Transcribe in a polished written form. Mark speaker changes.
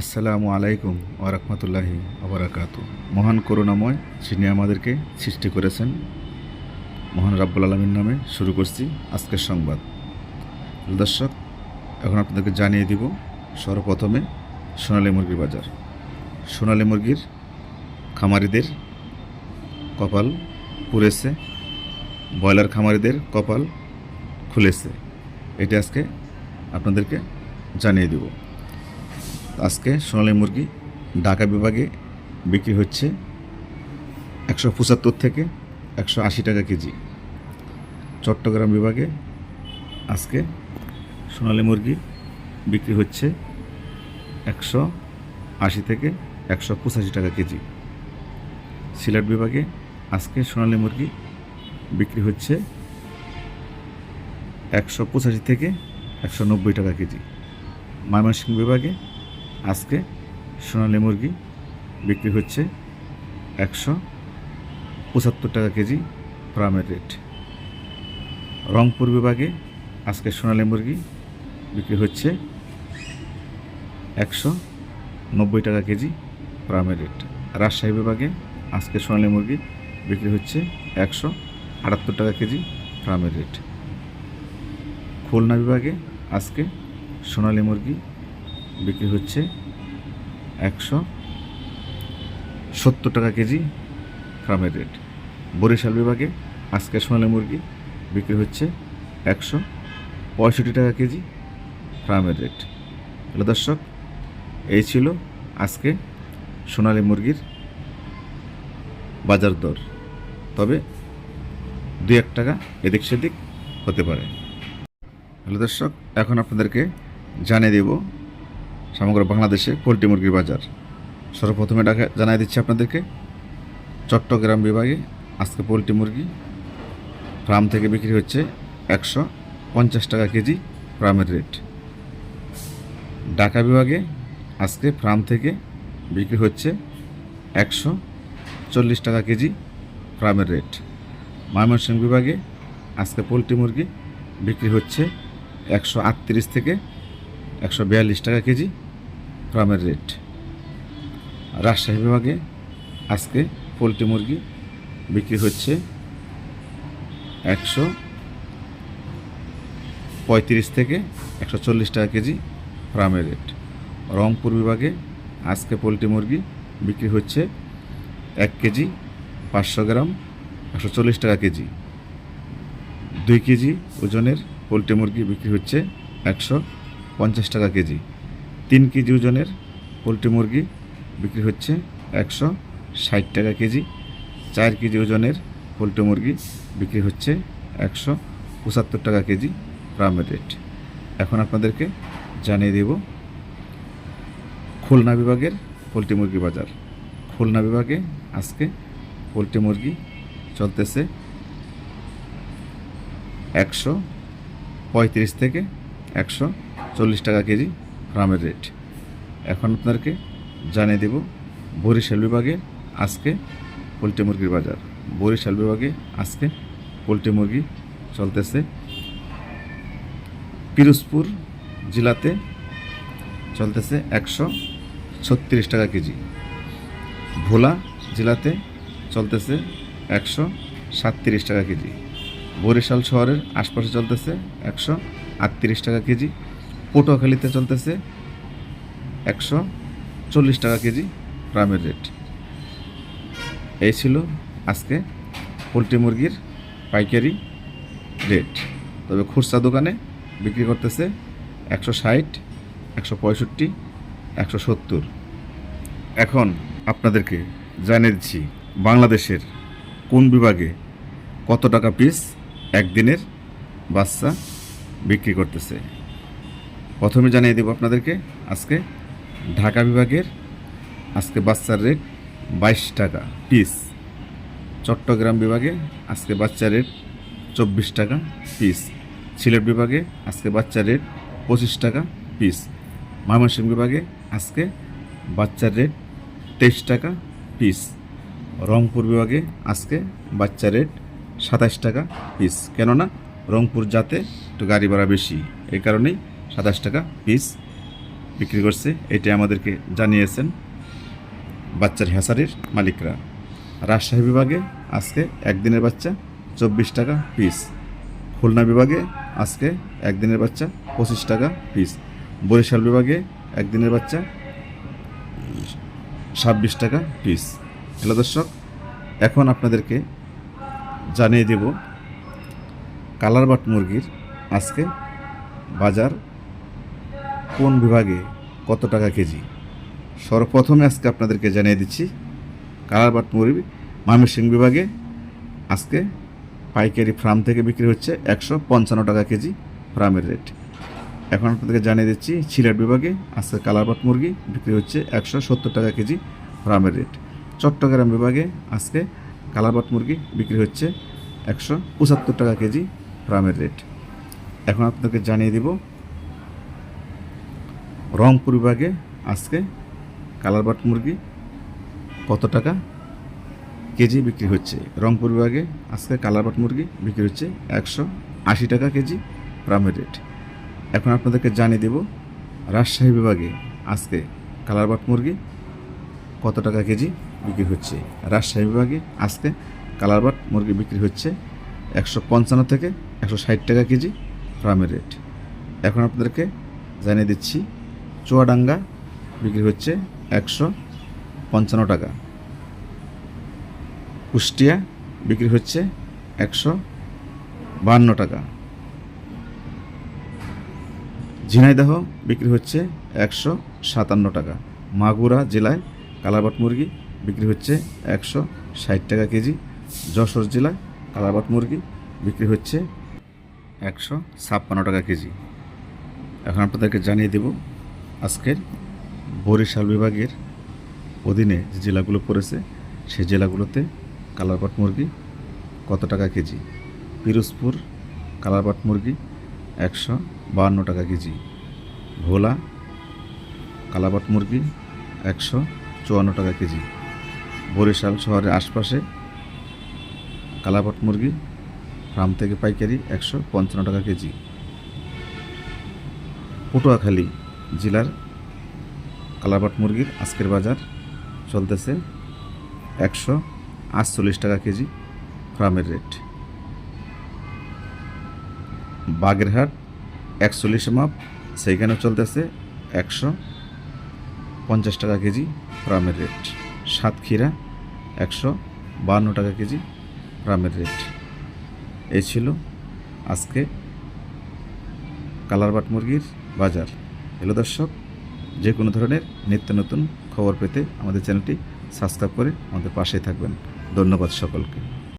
Speaker 1: আসসালামু আলাইকুম ওয়া রাহমাতুল্লাহি ওয়া বারাকাতুহু। মহান করুণাময় যিনি আমাদেরকে সৃষ্টি করেছেন, মহান রাব্বুল আলামিন নামে শুরু করছি আজকের সংবাদ। দর্শক, এখন আপনাদেরকে জানিয়ে দিব সর্বপ্রথমে সোনালী মুরগির বাজার। সোনালী মুরগির খামারিদের কপাল পুড়েছে, ব্রয়লার খামারিদের কপাল খুলেছে। এটা আজকে আপনাদেরকে জানিয়ে দেব। আজকে সোনালী মুরগি ঢাকা বিভাগে বিক্রি হচ্ছে 175 থেকে 180 টাকা কেজি। চট্টগ্রাম বিভাগে আজকে সোনালী মুরগি বিক্রি হচ্ছে 180 থেকে 185 টাকা কেজি। সিলেট বিভাগে আজকে সোনালী মুরগি বিক্রি হচ্ছে 185 থেকে 190 টাকা কেজি। ময়মনসিংহ বিভাগে আজকে সোনালী মুরগি বিক্রি হচ্ছে 175 টাকা কেজি ফার্মের রেট। রংপুর বিভাগে আজকে সোনালী মুরগি বিক্রি হচ্ছে 190 টাকা কেজি ফার্মের রেট। রাজশাহী বিভাগে আজকে সোনালী মুরগি বিক্রি হচ্ছে 178 টাকা কেজি ফার্মের রেট। খুলনা বিভাগে আজকে সোনালী মুরগি বিক্রি হচ্ছে 170 টাকা কেজি ফার্মের রেট। বরিশাল বিভাগে আজকে সোনালী মুরগি বিক্রি হচ্ছে 165 টাকা কেজি ফার্মের রেট। হ্যালো দর্শক, এই ছিল আজকে সোনালী মুরগির বাজার দর, তবে 2-1 টাকা এদিক সেদিক হতে পারে। হ্যালো দর্শক, এখন আপনাদেরকে জানিয়ে দেব সমগ্র বাংলাদেশে পোলট্রি মুরগির বাজার। সর্বপ্রথমে জানিয়ে দিচ্ছি আপনাদেরকে চট্টগ্রাম বিভাগে আজকে পোলট্রি মুরগি ফার্ম থেকে বিক্রি হচ্ছে 150 টাকা কেজি ফার্মের রেট। ঢাকা বিভাগে আজকে ফার্ম থেকে বিক্রি হচ্ছে 140 টাকা কেজি ফার্মের রেট। ময়মনসিংহ বিভাগে আজকে পোলট্রি মুরগি বিক্রি হচ্ছে 138 থেকে 142 টাকা কেজি ফার্মের রেট। রাজশাহী বিভাগে আজকে পোলট্রি মুরগি বিক্রি হচ্ছে 135 থেকে 140 টাকা কেজি ফার্মের রেট। রংপুর বিভাগে আজকে পোলট্রি মুরগি বিক্রি হচ্ছে 1 কেজি 500 গ্রাম 140 টাকা কেজি। 2 কেজি ওজনের পোলট্রি মুরগি বিক্রি হচ্ছে 150 টাকা কেজি। 3 কেজি ওজনের পোলট্রি মুরগি বিক্রি হচ্ছে 160 টাকা কেজি। 4 কেজি ওজনের পোলট্রি মুরগি বিক্রি হচ্ছে 175 টাকা কেজি ফার্মের রেট। এখন আপনাদেরকে জানিয়ে দেব খুলনা বিভাগের পোলট্রি মুরগি বাজার। খুলনা বিভাগে আজকে পোলট্রি মুরগি চলতেছে 135 থেকে 140 টাকা কেজি ফার্মের রেট। এখন আপনাদেরকে জানিয়ে দেব বরিশাল বিভাগে আজকে পোলট্রি মুরগির বাজার। বরিশাল বিভাগে আজকে পোলট্রি মুরগি চলতেছে পিরোজপুর জেলাতে চলতেছে 136 টাকা কেজি। ভোলা জেলাতে চলতেছে 137 টাকা কেজি। বরিশাল শহরের আশপাশে চলতেছে 138 টাকা কেজি। পটুয়াখালীতে চলতেছে 140 টাকা কেজি ফার্মের রেট। এই ছিল আজকে পোলট্রি মুরগির পাইকারি রেট, তবে খুচরা দোকানে বিক্রি করতেছে 160, 165, 170। এখন আপনাদেরকে জানিয়ে দিচ্ছি বাংলাদেশের কোন বিভাগে কত টাকা পিস একদিনের বাচ্চা বিক্রি করতেছে। প্রথমে জানিয়ে দেব আপনাদেরকে আজকে ঢাকা বিভাগের আজকে বাচ্চার রেট 22 টাকা পিস। চট্টগ্রাম বিভাগে আজকে বাচ্চার রেট 24 টাকা পিস। সিলেট বিভাগে আজকে বাচ্চার রেট 25 টাকা পিস। ময়মনসিংহ বিভাগে আজকে বাচ্চার রেট 23 টাকা পিস। রংপুর বিভাগে আজকে বাচ্চার রেট 27 টাকা পিস, কেননা রংপুর যাতে একটু গাড়ি ভাড়া বেশি, এই কারণেই 27 টাকা পিস বিক্রি করছে, এটি আমাদেরকে জানিয়েছেন বাচ্চার হ্যাচারির মালিকরা। রাজশাহী বিভাগে আজকে একদিনের বাচ্চা 24 টাকা পিস, খুলনা বিভাগে আজকে একদিনের বাচ্চা 25 টাকা পিস, বরিশাল বিভাগে একদিনের বাচ্চা 26 টাকা পিস। হ্যালো দর্শক, এখন আপনাদেরকে জানিয়ে দেব কালারবাট মুরগির আজকে বাজার কোন বিভাগে কত টাকা কেজি। সর্বপ্রথমে আজকে আপনাদেরকে জানিয়ে দিচ্ছি কালারবাট মুরগি ময়মনসিংহ বিভাগে আজকে পাইকারি ফার্ম থেকে বিক্রি হচ্ছে 155 টাকা কেজি ফার্মের রেট। এখন আপনাদেরকে জানিয়ে দিচ্ছি সিলেট বিভাগে আজকে কালারবাট মুরগি বিক্রি হচ্ছে 170 টাকা কেজি ফার্মের রেট। চট্টগ্রাম বিভাগে আজকে কালারবাট মুরগি বিক্রি হচ্ছে 175 টাকা কেজি ফার্মের রেট। এখন আপনাদেরকে জানিয়ে দিব রংপুর বিভাগে আজকে কালারবাট মুরগি কত টাকা কেজি বিক্রি হচ্ছে। রংপুর বিভাগে আজকে কালারবাট মুরগি বিক্রি হচ্ছে 180 টাকা কেজি ফার্মের রেট। এখন আপনাদেরকে জানিয়ে দেব রাজশাহী বিভাগে আজকে কালারবাট মুরগি কত টাকা কেজি বিক্রি হচ্ছে। রাজশাহী বিভাগে আজকে কালারবাট মুরগি বিক্রি হচ্ছে 155 থেকে 160 টাকা কেজি ফার্মের রেট। এখন আপনাদেরকে জানিয়ে দিচ্ছি চুয়াডাঙ্গা বিক্রি হচ্ছে 155 টাকা, কুষ্টিয়া বিক্রি হচ্ছে 152 টাকা, ঝিনাইদহ বিক্রি হচ্ছে 157 টাকা, মাগুরা জেলায় কালারবাট মুরগি বিক্রি হচ্ছে 160 টাকা কেজি, যশোর জেলায় কালারবাট মুরগি বিক্রি হচ্ছে 156 টাকা কেজি। এখন আপনাদেরকে জানিয়ে দেব আজকের বরিশাল বিভাগের অধীনে যে জেলাগুলো পড়েছে সেই জেলাগুলোতে কালারবাট মুরগি কত টাকা কেজি। পিরোজপুর কালারবাট মুরগি 152 টাকা কেজি, ভোলা কালারবাট মুরগি 154 টাকা কেজি, বরিশাল শহরের আশপাশে কালারবাট মুরগি ফার্ম থেকে পাইকারি 155 টাকা কেজি, পটুয়াখালী জেলার কালারবাট মুরগির আজকের বাজার চলতেছে 148 টাকা কেজি ফার্মের রেট, বাগেরহাট 41 মাপ সেইখানেও চলতেছে 150 টাকা কেজি ফার্মের রেট, সাতক্ষীরা 152 টাকা কেজি ফার্মের রেট। এই ছিল আজকে কালারবাট মুরগির বাজার। হ্যালো দর্শক, যে কোনো ধরনের নিত্য নতুন খবর পেতে আমাদের চ্যানেলটি সাবস্ক্রাইব করে আমাদের পাশেই থাকবেন। ধন্যবাদ সকলকে।